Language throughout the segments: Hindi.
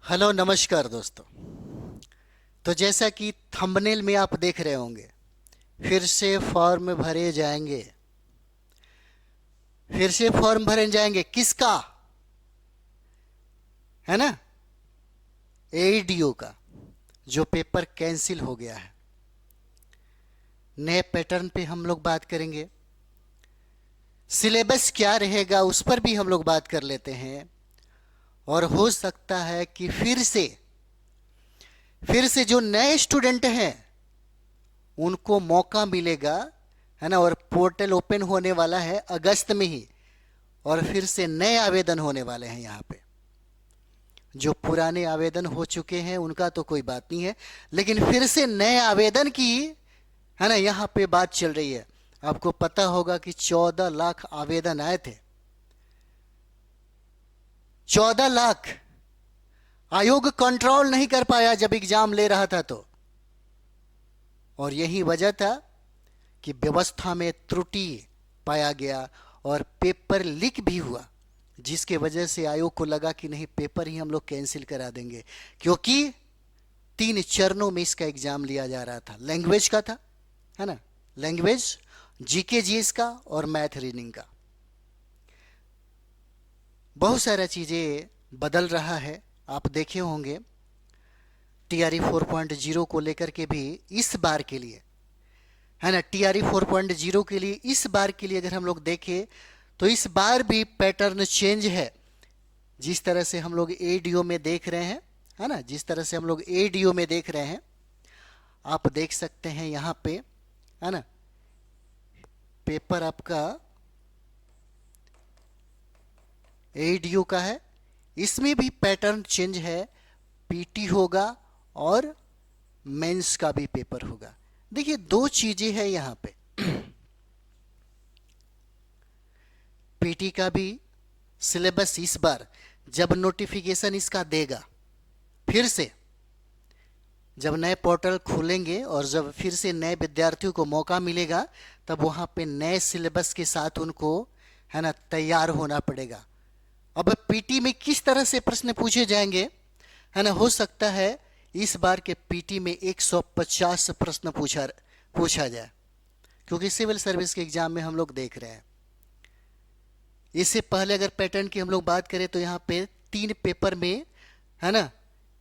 हेलो नमस्कार दोस्तों। तो जैसा कि थंबनेल में आप देख रहे होंगे, फिर से फॉर्म भरे जाएंगे। फिर से फॉर्म भरे जाएंगे किसका? है ना, एडीओ का, जो पेपर कैंसिल हो गया है। नए पैटर्न पे हम लोग बात करेंगे, सिलेबस क्या रहेगा उस पर भी हम लोग बात कर लेते हैं। और हो सकता है कि फिर से जो नए स्टूडेंट हैं उनको मौका मिलेगा, है ना। और पोर्टल ओपन होने वाला है अगस्त में ही, और फिर से नए आवेदन होने वाले हैं यहाँ पे। जो पुराने आवेदन हो चुके हैं उनका तो कोई बात नहीं है, लेकिन फिर से नए आवेदन की, है ना, यहाँ पे बात चल रही है। आपको पता होगा कि 14 लाख आवेदन आए थे। 14 लाख। आयोग कंट्रोल नहीं कर पाया जब एग्जाम ले रहा था तो। और यही वजह था कि व्यवस्था में त्रुटि पाया गया और पेपर लीक भी हुआ, जिसके वजह से आयोग को लगा कि नहीं, पेपर ही हम लोग कैंसिल करा देंगे। क्योंकि 3 चरणों में इसका एग्जाम लिया जा रहा था। लैंग्वेज का था, है ना, लैंग्वेज, जीके जीएस का और मैथ रीडिंग का। बहुत सारा चीजें बदल रहा है। आप देखे होंगे टीआरई 4.0 को लेकर के भी इस बार के लिए, है ना, टीआरई 4.0 के लिए इस बार के लिए अगर हम लोग देखें तो इस बार भी पैटर्न चेंज है। जिस तरह से हम लोग एडीओ में देख रहे हैं, है ना, जिस तरह से हम लोग एडीओ में देख रहे हैं, आप देख सकते हैं यहाँ पे, है ना, पेपर आपका एडीओ का है। इसमें भी पैटर्न चेंज है, पीटी होगा और मेंस का भी पेपर होगा। देखिए, 2 चीजें हैं यहाँ पे। पीटी का भी सिलेबस इस बार जब नोटिफिकेशन इसका देगा, फिर से जब नए पोर्टल खुलेंगे और जब फिर से नए विद्यार्थियों को मौका मिलेगा, तब वहां पे नए सिलेबस के साथ उनको, है ना, तैयार होना पड़ेगा। अब पीटी में किस तरह से प्रश्न पूछे जाएंगे, है ना, हो सकता है इस बार के पीटी में 150 प्रश्न पूछा जाए, क्योंकि सिविल सर्विस के एग्जाम में हम लोग देख रहे हैं। इससे पहले अगर पैटर्न की हम लोग बात करें तो यहाँ पे 3 पेपर में, है ना,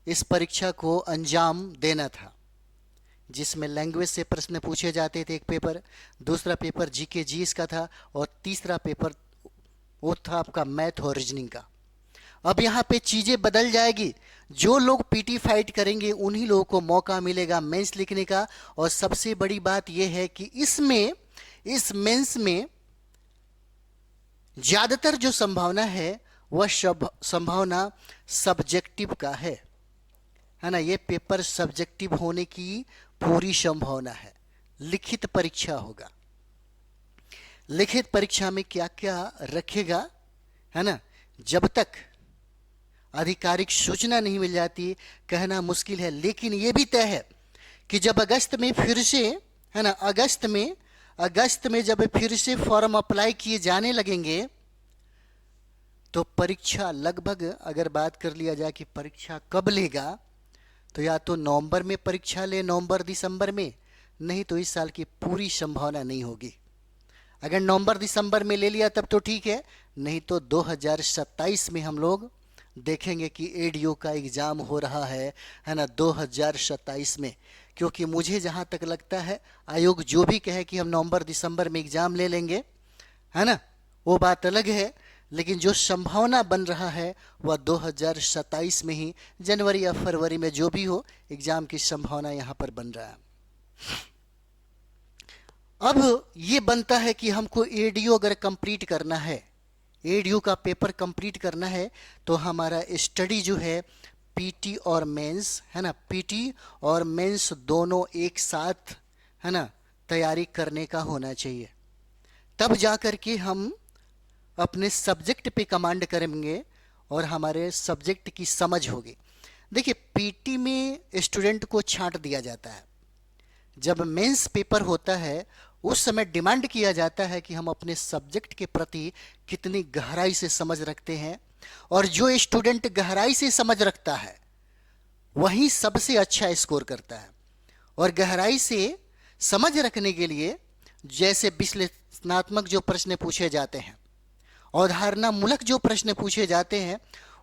इस परीक्षा को अंजाम देना था, जिसमें लैंग्वेज से प्रश्न पूछे जाते थे एक पेपर, दूसरा पेपर जीके जीएस का था, और तीसरा पेपर वो था आपका मैथ और रीजनिंग का। अब यहाँ पे चीजें बदल जाएगी। जो लोग पीटी फाइट करेंगे उन्हीं लोगों को मौका मिलेगा मेंस लिखने का। और सबसे बड़ी बात यह है कि इस मेंस में ज्यादातर जो संभावना है वह संभावना सब्जेक्टिव का है ना। ये पेपर सब्जेक्टिव होने की पूरी संभावना है। लिखित परीक्षा होगा। लिखित परीक्षा में क्या क्या रखेगा, है ना, जब तक आधिकारिक सूचना नहीं मिल जाती कहना मुश्किल है। लेकिन यह भी तय है कि जब अगस्त में फिर से, है ना, अगस्त में जब फिर से फॉर्म अप्लाई किए जाने लगेंगे तो परीक्षा लगभग, अगर बात कर लिया जाए कि परीक्षा कब लेगा, तो या तो नवंबर में परीक्षा ले, नवंबर दिसंबर में, नहीं तो इस साल की पूरी संभावना नहीं होगी। अगर नवंबर दिसंबर में ले लिया तब तो ठीक है, नहीं तो 2027 में हम लोग देखेंगे कि एडीओ का एग्जाम हो रहा है ना, 2027 में। क्योंकि मुझे जहां तक लगता है आयोग जो भी कहे कि हम नवंबर दिसंबर में एग्जाम ले लेंगे, है ना, वो बात अलग है, लेकिन जो संभावना बन रहा है वह 2027 में ही, जनवरी या फरवरी में जो भी हो, एग्जाम की संभावना यहां पर बन रहा है। अब ये बनता है कि हमको एडीओ अगर कंप्लीट करना है, एडीओ का पेपर कंप्लीट करना है, तो हमारा स्टडी जो है पीटी और मेंस, है ना, पीटी और मेंस दोनों एक साथ, है ना, तैयारी करने का होना चाहिए। तब जाकर के हम अपने सब्जेक्ट पे कमांड करेंगे और हमारे सब्जेक्ट की समझ होगी। देखिए, पीटी में स्टूडेंट को छांट दिया जाता है। जब मेंस पेपर होता है उस समय डिमांड किया जाता है कि हम अपने सब्जेक्ट के प्रति कितनी गहराई से समझ रखते हैं। और जो स्टूडेंट गहराई से समझ रखता है, वही सबसे अच्छा स्कोर करता है। और गहराई से समझ रखने के लिए जैसे विश्लेषणात्मक जो प्रश्न पूछे जाते हैं, अवधारणामूलक जो प्रश्न पूछे जाते हैं,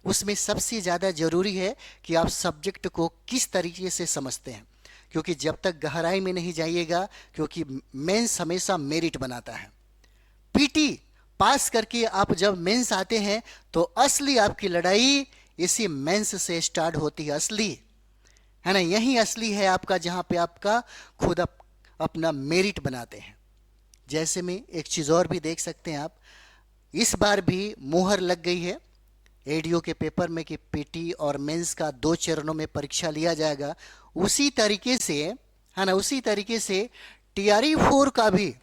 उसमें सबसे ज़्यादा जरूरी है कि आप सब्जेक्ट को किस तरीके से समझते हैं, क्योंकि जब तक गहराई में नहीं जाइएगा, क्योंकि मेंस हमेशा मेरिट बनाता है। पीटी पास करके आप जब मेंस आते हैं तो असली आपकी लड़ाई इसी मेंस से स्टार्ट होती है। असली है ना, यही असली है आपका, जहां पे आपका खुद अपना मेरिट बनाते हैं। जैसे में एक चीज और भी देख सकते हैं आप, इस बार भी मोहर लग गई है एडीओ के पेपर में कि पीटी और मेंस का 2 चरणों में परीक्षा लिया जाएगा। उसी तरीके से है ना, उसी तरीके से टीआरई 4 का भी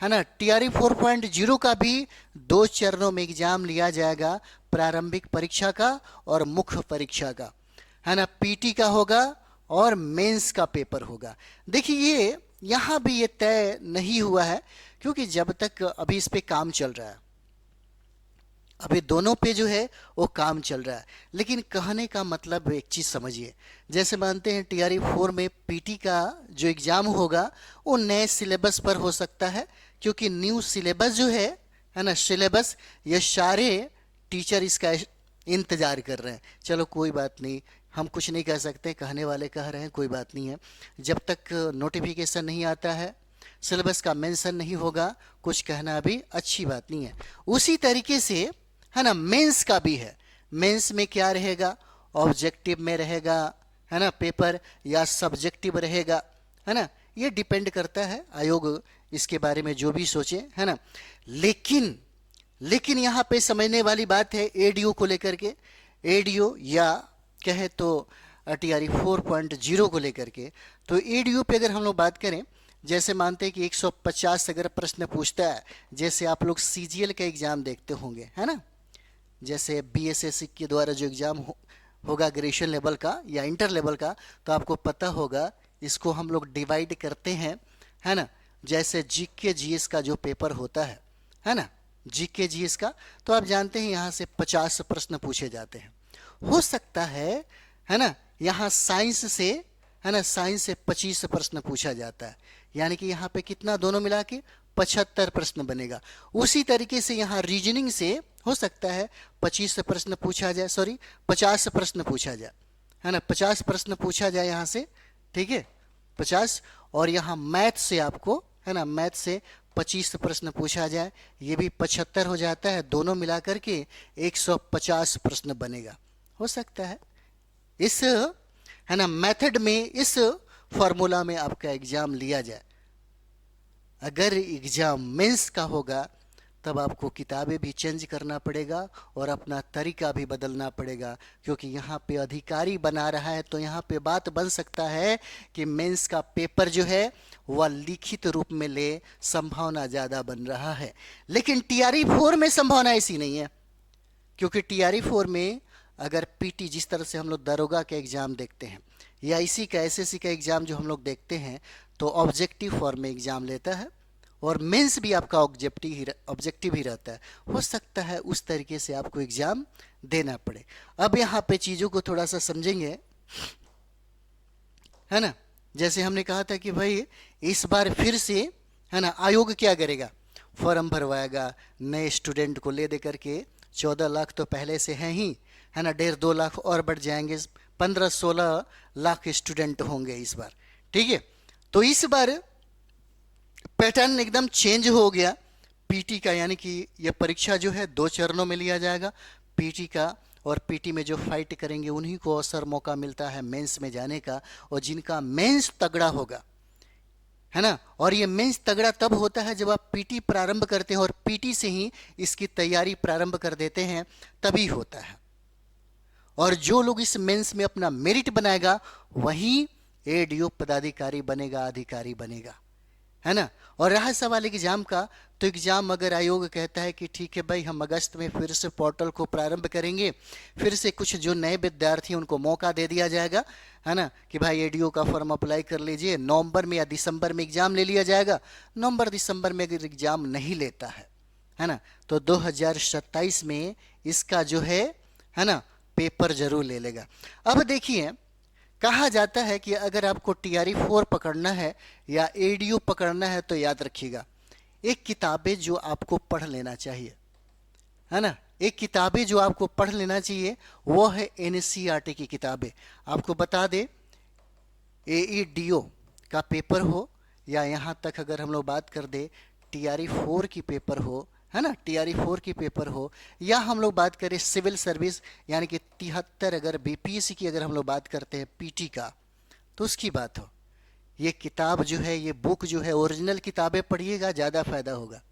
है ना, टीआरई 4.0 का भी 2 चरणों में एग्जाम लिया जाएगा, प्रारंभिक परीक्षा का और मुख्य परीक्षा का, है ना। पीटी का होगा और मेंस का पेपर होगा। देखिए ये यहाँ भी ये तय नहीं हुआ है, क्योंकि जब तक अभी इस पे काम चल रहा है, अभी दोनों पे जो है वो काम चल रहा है। लेकिन कहने का मतलब एक चीज समझिए, जैसे मानते हैं टीआरई 4 में पीटी का जो एग्जाम होगा वो नए सिलेबस पर हो सकता है, क्योंकि न्यू सिलेबस जो है ना, सिलेबस, ये सारे टीचर इसका इंतजार कर रहे हैं। चलो कोई बात नहीं, हम कुछ नहीं कह सकते, कहने वाले कह रहे हैं, कोई बात नहीं है। जब तक नोटिफिकेशन नहीं आता है, सिलेबस का मेंशन नहीं होगा, कुछ कहना अभी अच्छी बात नहीं है। उसी तरीके से है ना, मेंस का भी है। मेंस में क्या रहेगा, ऑब्जेक्टिव में रहेगा है ना पेपर, या सब्जेक्टिव रहेगा, है ना, ये डिपेंड करता है, आयोग इसके बारे में जो भी सोचे, है ना। लेकिन यहाँ पे समझने वाली बात है एडीओ को लेकर के, एडीओ या कहे तो टीआरई 4.0 को लेकर के। तो एडीओ पे अगर हम लोग बात करें, जैसे मानते हैं कि 150 अगर प्रश्न पूछता है, जैसे आप लोग सीजीएल का एग्जाम देखते होंगे, है ना, जैसे बीएसएससी के द्वारा जो एग्जाम होगा ग्रेजुएशन लेवल का या इंटर लेवल का, तो आपको पता होगा इसको हम लोग डिवाइड करते हैं, है ना। जैसे जीके जीएस का जो पेपर होता है ना, जीके जीएस का, तो आप जानते हैं यहाँ से 50 प्रश्न पूछे जाते हैं। हो सकता है ना, यहाँ साइंस से है ना, साइंस से 25 प्रश्न पूछा जाता है, यानी कि यहाँ पे कितना दोनों मिला के 75 प्रश्न बनेगा। उसी तरीके से यहाँ रीजनिंग से हो सकता है 25 प्रश्न पूछा जाए, सॉरी 50 प्रश्न पूछा जाए, है ना, 50 प्रश्न पूछा जाए यहाँ से, ठीक है, 50। और यहाँ मैथ से आपको है ना, मैथ से 25 प्रश्न पूछा जाए, ये भी 75 हो जाता है, दोनों मिलाकर के 150 प्रश्न बनेगा। हो सकता है इस है ना मेथड में, इस फॉर्मूला में आपका एग्जाम लिया जाए। अगर एग्जाम मेंस का होगा तब आपको किताबें भी चेंज करना पड़ेगा और अपना तरीका भी बदलना पड़ेगा, क्योंकि यहाँ पे अधिकारी बना रहा है, तो यहाँ पे बात बन सकता है कि मेंस का पेपर जो है वह लिखित रूप में ले, संभावना ज़्यादा बन रहा है। लेकिन टीआरई 4 में संभावना ऐसी नहीं है, क्योंकि टीआरई 4 में अगर पीटी जिस तरह से हम लोग दरोगा का एग्ज़ाम देखते हैं या इसी का एसएससी का एग्ज़ाम जो हम लोग देखते हैं, तो ऑब्जेक्टिव फॉर्म में एग्ज़ाम लेता है और मेंस भी आपका ऑब्जेक्टिव ही रहता है। हो सकता है उस तरीके से आपको एग्ज़ाम देना पड़े। अब यहाँ पे चीज़ों को थोड़ा सा समझेंगे, है ना। जैसे हमने कहा था कि भाई इस बार फिर से है ना आयोग क्या करेगा, फॉर्म भरवाएगा नए स्टूडेंट को ले दे करके। 14 लाख तो पहले से हैं ही, है ना, 1.5-2 लाख और बढ़ जाएंगे, 15-16 लाख स्टूडेंट होंगे इस बार, ठीक है। तो इस बार पैटर्न एकदम चेंज हो गया पीटी का, यानी कि यह परीक्षा जो है 2 चरणों में लिया जाएगा पीटी का, और पीटी में जो फाइट करेंगे उन्हीं को अवसर मौका मिलता है मेंस में जाने का। और जिनका मेंस तगड़ा होगा, है ना, और ये मेंस तगड़ा तब होता है जब आप पीटी प्रारंभ करते हैं और पीटी से ही इसकी तैयारी प्रारंभ कर देते हैं, तभी होता है। और जो लोग इस मेंस में अपना मेरिट बनाएगा वही एडीओ पदाधिकारी बनेगा, अधिकारी बनेगा, है ना। और रहा सवाल एग्जाम का, तो एग्जाम अगर आयोग कहता है कि ठीक है भाई हम अगस्त में फिर से पोर्टल को प्रारंभ करेंगे, फिर से कुछ जो नए विद्यार्थी उनको मौका दे दिया जाएगा, है ना, कि भाई एडीओ का फॉर्म अप्लाई कर लीजिए, नवंबर में या दिसंबर में एग्जाम ले लिया जाएगा। नवंबर दिसंबर में अगर एग्जाम नहीं लेता है ना, तो 2027 में इसका जो है ना पेपर जरूर ले लेगा। अब देखिए कहा जाता है कि अगर आपको टीआरई 4 पकड़ना है या एडीयू पकड़ना है तो याद रखिएगा, एक किताबें जो आपको पढ़ लेना चाहिए, है ना, एक किताबें जो आपको पढ़ लेना चाहिए वो है एनसीईआरटी की किताबें। आपको बता दे, एईडीओ का पेपर हो या यहाँ तक अगर हम लोग बात कर दे टीआरई 4 की पेपर हो, है ना, टीआरई 4 की पेपर हो, या हम लोग बात करें सिविल सर्विस यानी कि 73 अगर बीपीएससी की अगर हम लोग बात करते हैं पीटी का, तो उसकी बात हो, ये किताब जो है, ये बुक जो है, ओरिजिनल किताबें पढ़िएगा, ज़्यादा फायदा होगा।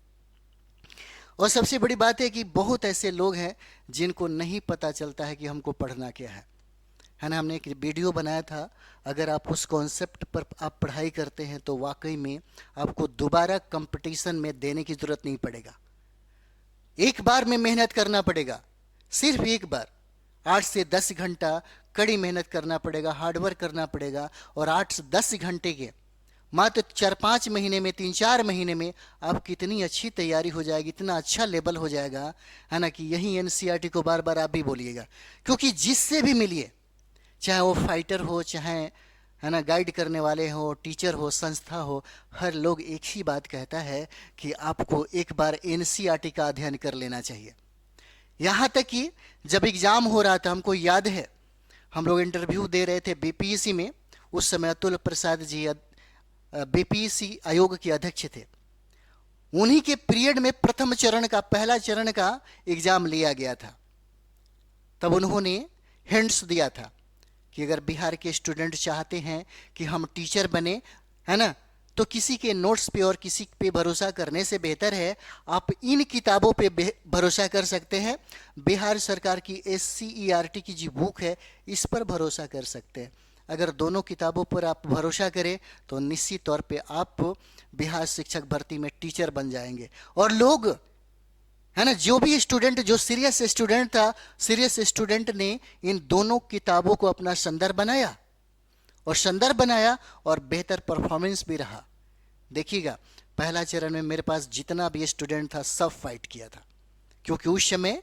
और सबसे बड़ी बात है कि बहुत ऐसे लोग हैं जिनको नहीं पता चलता है कि हमको पढ़ना क्या है ना। हमने एक वीडियो बनाया था, अगर आप उस कॉन्सेप्ट पर आप पढ़ाई करते हैं तो वाकई में आपको दोबारा कंपटीशन में देने की ज़रूरत नहीं पड़ेगा, एक बार में मेहनत करना पड़ेगा, सिर्फ एक बार 8 से 10 घंटा कड़ी मेहनत करना पड़ेगा, हार्डवर्क करना पड़ेगा, और 8 से 10 घंटे के मात्र 4-5 महीने में, 3-4 महीने में आप कितनी अच्छी तैयारी हो जाएगी, इतना अच्छा लेवल हो जाएगा, है ना, कि यही एनसीईआरटी को बार बार आप भी बोलिएगा। क्योंकि जिससे भी मिलिए, चाहे वो फाइटर हो, चाहे, है ना, गाइड करने वाले हो, टीचर हो, संस्था हो, हर लोग एक ही बात कहता है कि आपको एक बार एनसीईआरटी का अध्ययन कर लेना चाहिए। यहाँ तक कि जब एग्ज़ाम हो रहा था, हमको याद है, हम लोग इंटरव्यू दे रहे थे बीपीएससी में, उस समय अतुल प्रसाद जी बीपीएससी आयोग के अध्यक्ष थे, उन्हीं के पीरियड में प्रथम चरण का, पहला चरण का एग्ज़ाम लिया गया था। तब उन्होंने हिंट्स दिया था कि अगर बिहार के स्टूडेंट चाहते हैं कि हम टीचर बने, है ना, तो किसी के नोट्स पे और किसी पे भरोसा करने से बेहतर है आप इन किताबों पे भरोसा कर सकते हैं। बिहार सरकार की एससीईआरटी की जो बुक है, इस पर भरोसा कर सकते हैं। अगर दोनों किताबों पर आप भरोसा करें तो निश्चित तौर पे आप बिहार शिक्षक भर्ती में टीचर बन जाएंगे। और लोग, है ना, जो भी स्टूडेंट, जो सीरियस स्टूडेंट था, सीरियस स्टूडेंट ने इन दोनों किताबों को अपना संदर्भ बनाया और बेहतर परफॉर्मेंस भी रहा। देखिएगा, पहला चरण में मेरे पास जितना भी स्टूडेंट था सब फाइट किया था, क्योंकि उस समय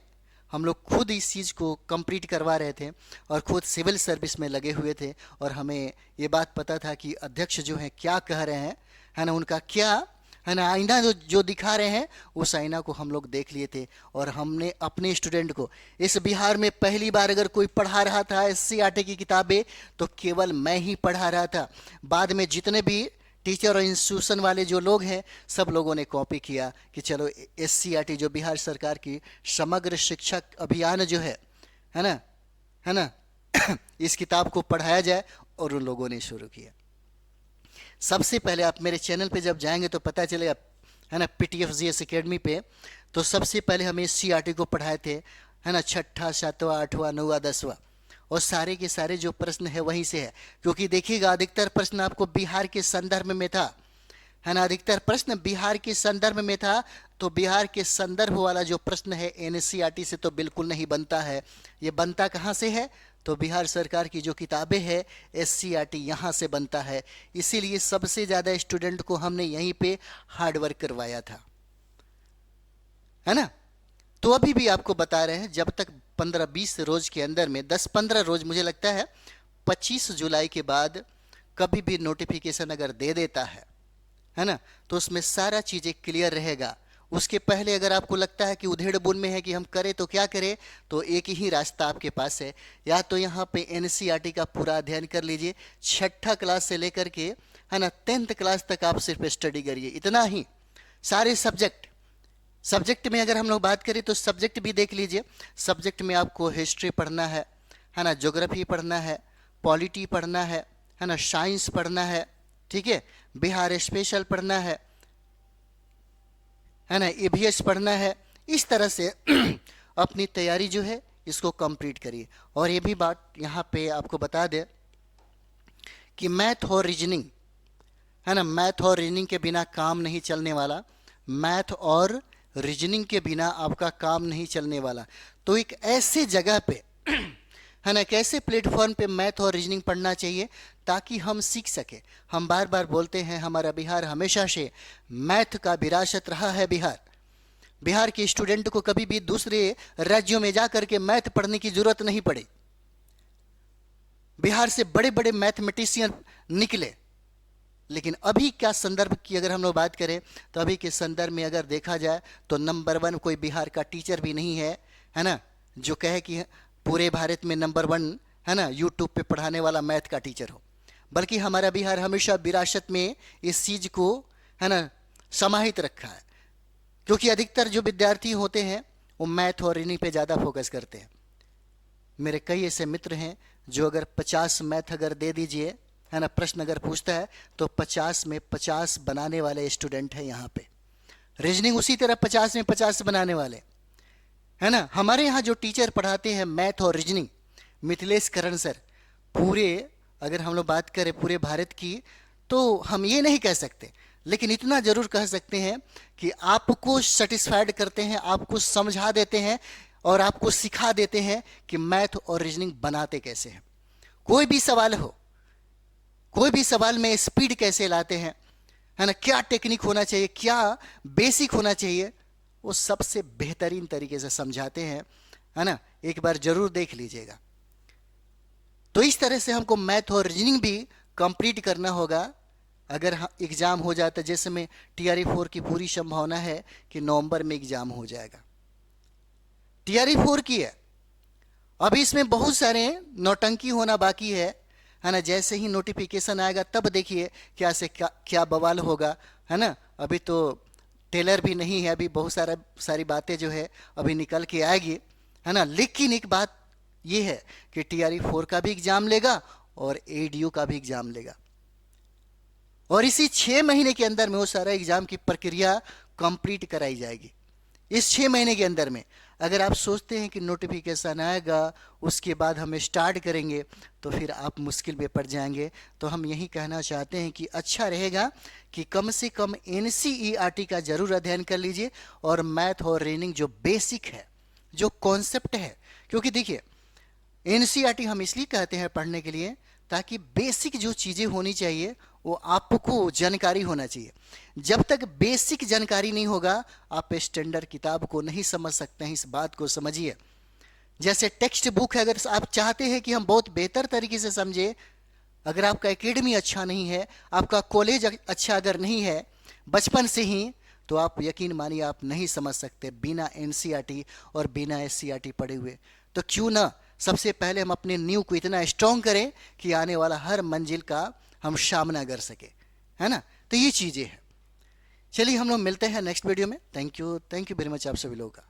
हम लोग खुद इस चीज़ को कंप्लीट करवा रहे थे और खुद सिविल सर्विस में लगे हुए थे, और हमें ये बात पता था कि अध्यक्ष जो हैं क्या कह रहे हैं, है ना, उनका क्या, है ना, आईना जो दिखा रहे हैं, उस आईना को हम लोग देख लिए थे। और हमने अपने स्टूडेंट को, इस बिहार में पहली बार अगर कोई पढ़ा रहा था एससीईआरटी की किताबें तो केवल मैं ही पढ़ा रहा था। बाद में जितने भी टीचर और इंस्टीट्यूशन वाले जो लोग हैं, सब लोगों ने कॉपी किया कि चलो एससीईआरटी जो बिहार सरकार की समग्र शिक्षक अभियान जो है ना, है ना इस किताब को पढ़ाया जाए, और उन लोगों ने शुरू किया। सबसे पहले आप मेरे चैनल पे जब जाएंगे तो पता चलेगा, है ना, पीटीएफजीएस एकेडमी पे, तो सबसे पहले हमें एससीईआरटी को पढ़ाए थे, है ना, 6ठा 7वां 8वां 9वां 10वां, और सारे के सारे जो प्रश्न है वहीं से है। क्योंकि देखिएगा, अधिकतर प्रश्न आपको बिहार के संदर्भ में था, है ना, अधिकतर प्रश्न बिहार के संदर्भ में था। तो बिहार के संदर्भ वाला जो प्रश्न है एनसीईआरटी से तो बिल्कुल नहीं बनता है। ये बनता कहाँ से है? तो बिहार सरकार की जो किताबें है एससीईआरटी, यहाँ से बनता है। इसीलिए सबसे ज़्यादा स्टूडेंट को हमने यहीं पे हार्ड वर्क करवाया था, है ना। तो अभी भी आपको बता रहे हैं, जब तक 15-20 रोज के अंदर में, 10-15 रोज, मुझे लगता है 25 जुलाई के बाद कभी भी नोटिफिकेशन अगर दे देता है ना, तो उसमें सारा चीज़ें क्लियर रहेगा। उसके पहले अगर आपको लगता है कि उधेड़ बुन में है कि हम करें तो क्या करें, तो एक ही रास्ता आपके पास है, या तो यहाँ पे एनसीईआरटी का पूरा अध्ययन कर लीजिए, 6ठा क्लास से लेकर के, है ना, 10th क्लास तक आप सिर्फ स्टडी करिए, इतना ही। सारे सब्जेक्ट में अगर हम लोग बात करें तो सब्जेक्ट भी देख लीजिए। सब्जेक्ट में आपको हिस्ट्री पढ़ना है ना, ज्योग्राफी पढ़ना है, पॉलिटी पढ़ना है ना, साइंस पढ़ना है, ठीक है, बिहार स्पेशल पढ़ना है ना, ईवीएस पढ़ना है। इस तरह से अपनी तैयारी जो है इसको कंप्लीट करिए। और ये भी बात यहाँ पे आपको बता दें कि मैथ और रीजनिंग, है ना, मैथ और रीजनिंग के बिना काम नहीं चलने वाला। मैथ और रीजनिंग के बिना आपका काम नहीं चलने वाला। तो एक ऐसे जगह पे, है ना, कैसे प्लेटफॉर्म पे मैथ और रीजनिंग पढ़ना चाहिए ताकि हम सीख सके। हम बार बार बोलते हैं हमारा बिहार हमेशा से मैथ का विरासत रहा है। बिहार के स्टूडेंट को कभी भी दूसरे राज्यों में जा करके मैथ पढ़ने की जरूरत नहीं पड़ी। बिहार से बड़े बड़े मैथमेटिशियन निकले। लेकिन अभी क्या संदर्भ की अगर हम लोग बात करें तो अभी के संदर्भ में अगर देखा जाए तो नंबर 1 कोई बिहार का टीचर भी नहीं है ना, जो कहे कि पूरे भारत में नंबर 1 है ना यूट्यूब पे पढ़ाने वाला मैथ का टीचर हो। बल्कि हमारा बिहार हमेशा विरासत में इस चीज को है ना समाहित रखा है, क्योंकि अधिकतर जो विद्यार्थी होते हैं वो मैथ और रीजनिंग पे ज़्यादा फोकस करते हैं। मेरे कई ऐसे मित्र हैं जो अगर 50 मैथ अगर दे दीजिए है ना, प्रश्न अगर पूछता है तो 50 में 50 बनाने वाले स्टूडेंट हैं यहाँ पे। रीजनिंग उसी तरह 50 में 50 बनाने वाले है ना। हमारे यहाँ जो टीचर पढ़ाते हैं मैथ और रीजनिंग, मिथिलेश करण सर, पूरे अगर हम लोग बात करें पूरे भारत की तो हम ये नहीं कह सकते, लेकिन इतना जरूर कह सकते हैं कि आपको सेटिस्फाइड करते हैं, आपको समझा देते हैं और आपको सिखा देते हैं कि मैथ और रीजनिंग बनाते कैसे हैं। कोई भी सवाल हो, कोई भी सवाल में स्पीड कैसे लाते हैं है ना, क्या टेक्निक होना चाहिए, क्या बेसिक होना चाहिए, वो सबसे बेहतरीन तरीके से समझाते हैं है ना। एक बार जरूर देख लीजिएगा। तो इस तरह से हमको मैथ और रीजनिंग भी कंप्लीट करना होगा। अगर एग्जाम हो जाता, जैसे में TRE 4 की पूरी संभावना है कि नवंबर में एग्जाम हो जाएगा। TRE 4 की है, अभी इसमें बहुत सारे नौटंकी होना बाकी है ना। जैसे ही नोटिफिकेशन आएगा तब देखिए क्या से क्या बवाल होगा है ना। अभी तो टेलर भी नहीं है, अभी बहुत सारी बातें जो है अभी निकल के आएगी है ना। लेकिन एक बात ये है कि TRE 4 का भी एग्जाम लेगा और ADU का भी एग्जाम लेगा, और इसी 6 महीने के अंदर में वो सारा एग्जाम की प्रक्रिया कंप्लीट कराई जाएगी। इस 6 महीने के अंदर में अगर आप सोचते हैं कि नोटिफिकेशन आएगा उसके बाद हम स्टार्ट करेंगे तो फिर आप मुश्किल में पड़ जाएंगे। तो हम यही कहना चाहते हैं कि अच्छा रहेगा कि कम से कम NCERT का जरूर अध्ययन कर लीजिए, और मैथ और रीजनिंग जो बेसिक है, जो कॉन्सेप्ट है, क्योंकि देखिए NCERT हम इसलिए कहते हैं पढ़ने के लिए ताकि बेसिक जो चीज़ें होनी चाहिए वो आपको जानकारी होना चाहिए। जब तक बेसिक जानकारी नहीं होगा आप स्टैंडर्ड किताब को नहीं समझ सकते हैं, इस बात को समझिए। जैसे टेक्स्ट बुक है, अगर आप चाहते हैं कि हम बहुत बेहतर तरीके से समझे, अगर आपका एकेडमी अच्छा नहीं है, आपका कॉलेज अच्छा अगर नहीं है बचपन से ही, तो आप यकीन मानिए आप नहीं समझ सकते बिना NCERT और बिना SCERT पढ़े हुए। तो क्यों ना सबसे पहले हम अपने नींव को इतना स्ट्रांग करें कि आने वाला हर मंजिल का हम सामना कर सके, है ना। तो ये चीज़ें हैं। चलिए हम लोग मिलते हैं नेक्स्ट वीडियो में। थैंक यू वेरी मच आप सभी लोगों का।